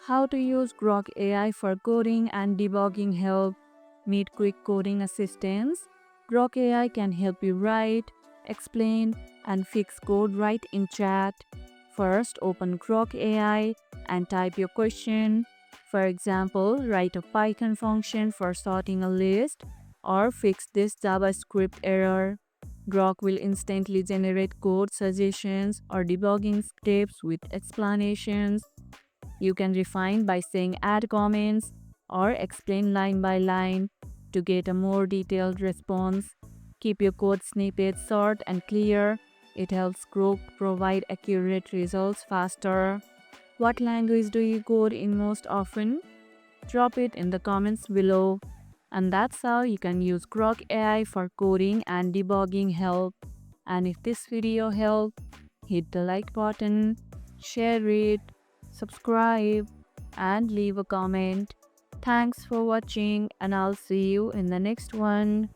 How to use Grok AI for coding and debugging help. Meet quick coding assistance. Grok AI can help you write, explain, and fix code right in chat. First, open Grok AI and type your question. For example, write a Python function for sorting a list or fix this JavaScript error. Grok will instantly generate code suggestions or debugging steps with explanations. You can refine by saying add comments or explain line by line to get a more detailed response. Keep your code snippets short and clear. It helps Grok provide accurate results faster. What language do you code in most often? Drop it in the comments below. And that's how you can use Grok AI for coding and debugging help. And if this video helped, hit the like button, share it, subscribe, and leave a comment. Thanks for watching, and I'll see you in the next one.